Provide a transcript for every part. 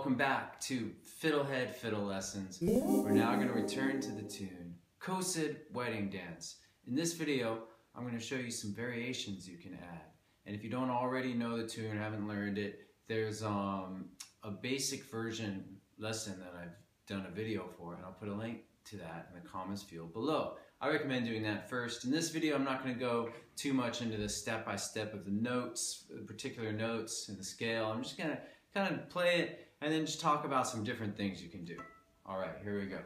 welcome back to FiddleHed Fiddle Lessons. We're now going to return to the tune Khosid Wedding Dance. In this video, I'm going to show you some variations you can add. And if you don't already know the tune, haven't learned it, there's a basic version lesson that I've done a video for, and I'll put a link to that in the comments field below. I recommend doing that first. In this video, I'm not going to go too much into the step-by-step of the notes, the particular notes and the scale. I'm just going to kind of play it and then just talk about some different things you can do. All right, here we go.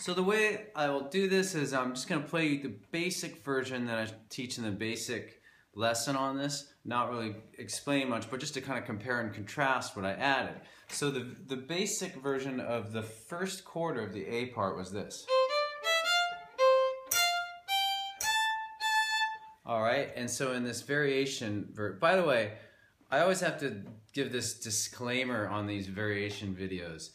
So the way I will do this is I'm just going to play you the basic version that I teach in the basic lesson on this. Not really explain much, but just to kind of compare and contrast what I added. So the basic version of the first quarter of the A part was this. Alright, and so in this variation, by the way, I always have to give this disclaimer on these variation videos.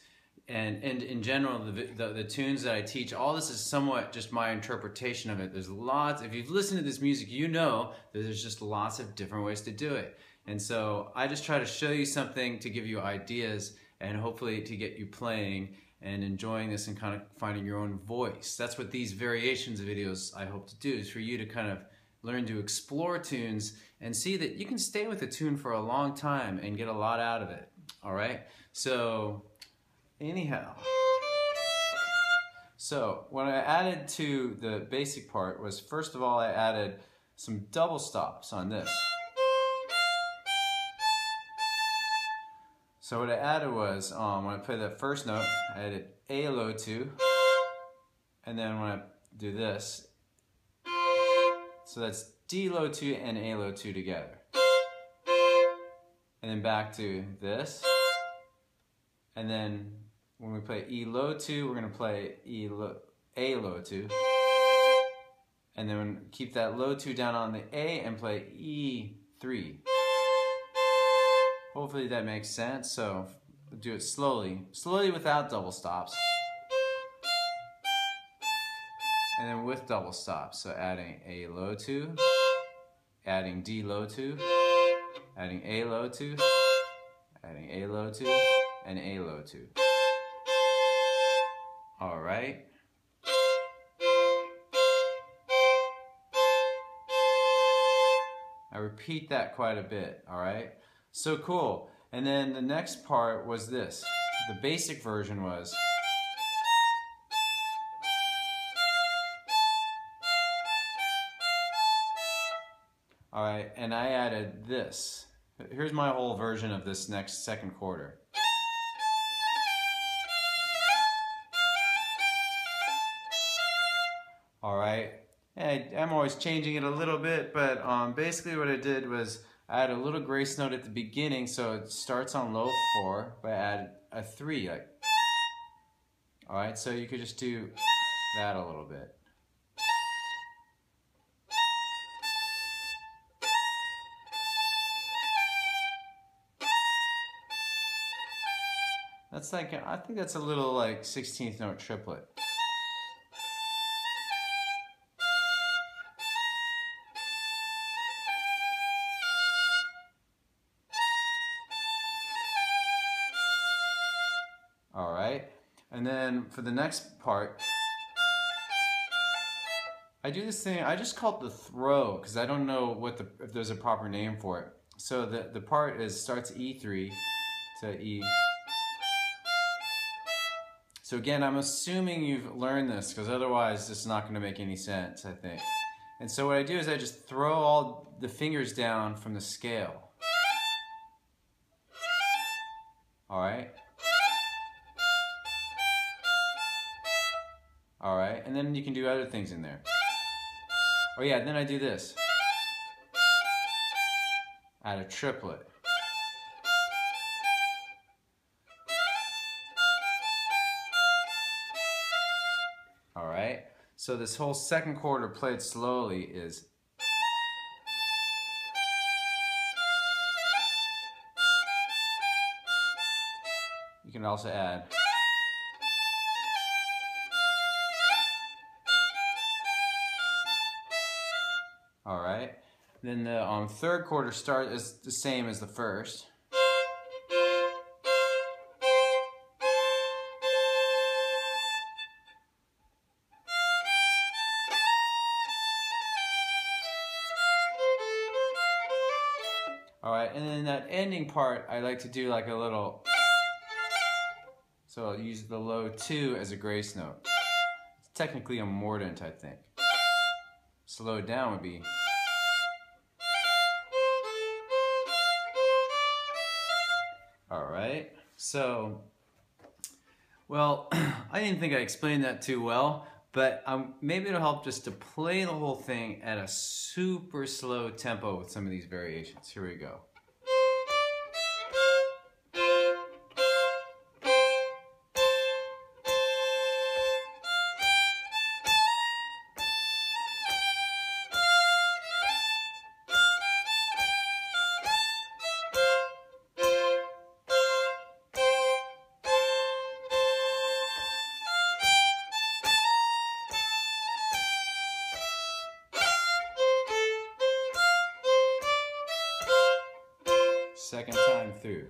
And in general, the tunes that I teach, all this is somewhat just my interpretation of it. There's lots, if you've listened to this music, you know that there's just lots of different ways to do it. And so I just try to show you something to give you ideas and hopefully to get you playing and enjoying this and kind of finding your own voice. That's what these variations videos I hope to do, is for you to kind of learn to explore tunes and see that you can stay with a tune for a long time and get a lot out of it. All right? So anyhow, so what I added to the basic part was, first of all, I added some double stops on this. So what I added was, when I play that first note, I added A low 2, and then when I do this, so that's D low 2 and A low 2 together. And then back to this, and then when we play E low 2, we're going to play A low 2. And then keep that low 2 down on the A and play E3. Hopefully that makes sense. So do it slowly. Slowly without double stops. And then with double stops. So adding A low 2, adding D low 2, adding A low 2, adding A low 2, and A low 2. All right. I repeat that quite a bit, all right? So cool. And then the next part was this. The basic version was, all right, and I added this. Here's my whole version of this next second quarter. Alright, I'm always changing it a little bit, but basically what I did was I added a little grace note at the beginning, so it starts on low 4, but I added a 3. Alright, so you could just do that a little bit. That's like, I think that's a little like 16th note triplet. All right, and then for the next part, I do this thing, I just call it the throw, because I don't know if there's a proper name for it. So the part starts E3 to E. So again, I'm assuming you've learned this, because otherwise this is not going to make any sense, I think. And so what I do is I just throw all the fingers down from the scale. Alright? Alright, and then you can do other things in there. Oh yeah, then I do this. Add a triplet. Alright, so this whole second quarter played slowly is. You can also add. Alright, then the third quarter start is the same as the first. Alright, and then that ending part, I like to do like a little, so I'll use the low 2 as a grace note. It's technically a mordant, I think. Slowed down would be. Alright, so, well, I didn't think I explained that too well, but maybe it'll help just to play the whole thing at a super slow tempo with some of these variations. Here we go. Second time through.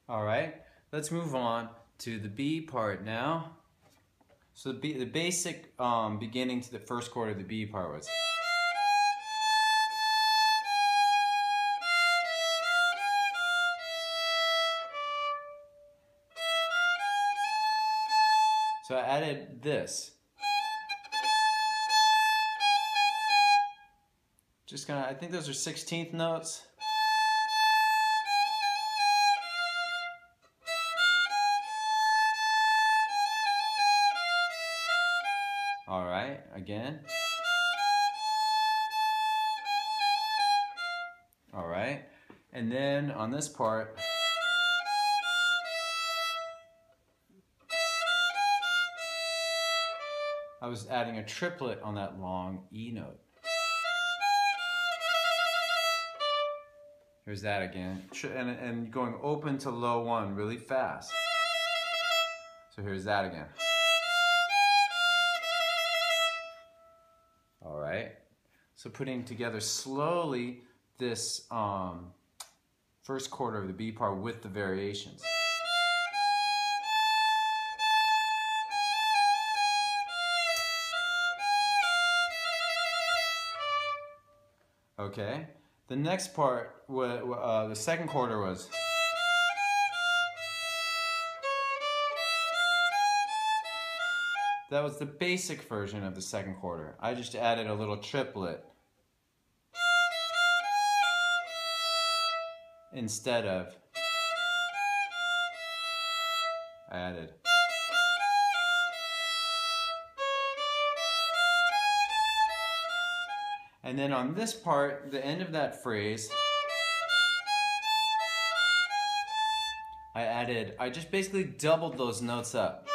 All right, let's move on to the B part now. So the basic beginning to the first quarter of the B part was. So I added this. Just kind of, I think those are 16th notes. All right, again. All right, and then on this part, I was adding a triplet on that long E note. Here's that again, and going open to low 1 really fast. So here's that again. So putting together slowly this first quarter of the B part with the variations. Okay, the next part, the second quarter was. That was the basic version of the second quarter. I just added a little triplet instead of. I added. And then on this part, the end of that phrase, I just basically doubled those notes up.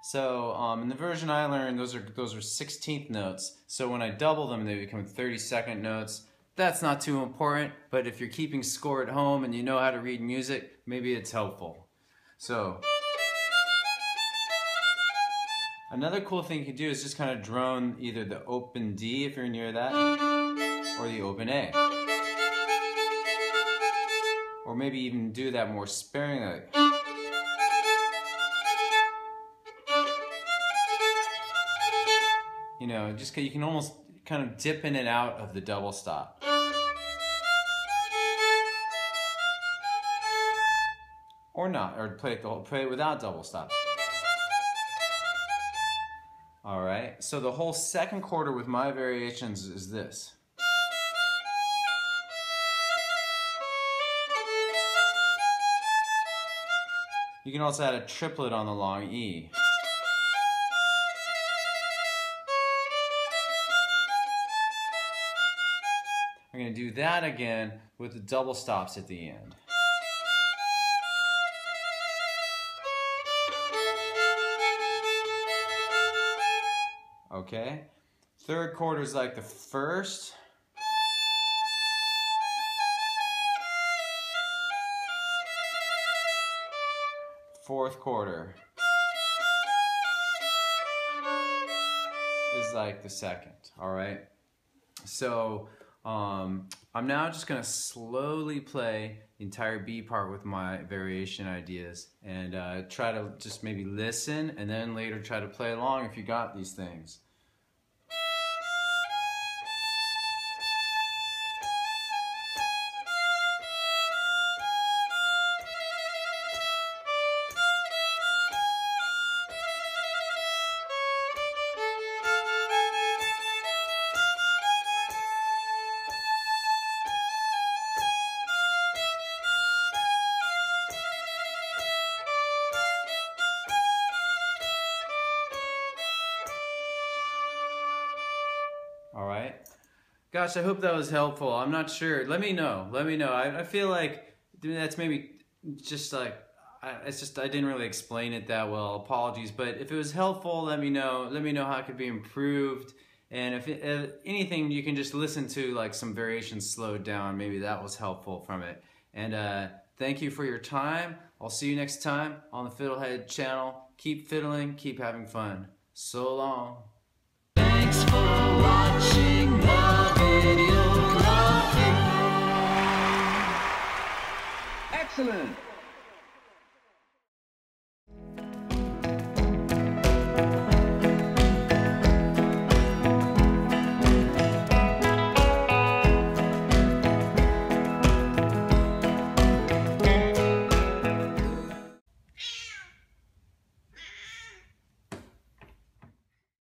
So in the version I learned, those are 16th notes. So when I double them, they become 32nd notes. that's not too important, but if you're keeping score at home and you know how to read music, maybe it's helpful. So, another cool thing you can do is just kind of drone either the open D if you're near that, or the open A. Or maybe even do that more sparingly. You know, just you can almost kind of dip in and out of the double stop. Or not, or play it without double stops. All right, so the whole second quarter with my variations is this. You can also add a triplet on the long E. I'm going to do that again with the double stops at the end. Okay? Third quarter is like the first. Fourth quarter is like the second, all right? So I'm now just gonna slowly play the entire B part with my variation ideas and try to just maybe listen and then later try to play along if you got these things. All right. Gosh, I hope that was helpful. I'm not sure. Let me know. Let me know. I feel like that's maybe just like, I didn't really explain it that well. Apologies. But if it was helpful, let me know. Let me know how it could be improved. And if anything, you can just listen to like some variations slowed down. Maybe that was helpful from it. And thank you for your time. I'll see you next time on the FiddleHed channel. Keep fiddling. Keep having fun. So long. Thanks for watching the video. Excellent.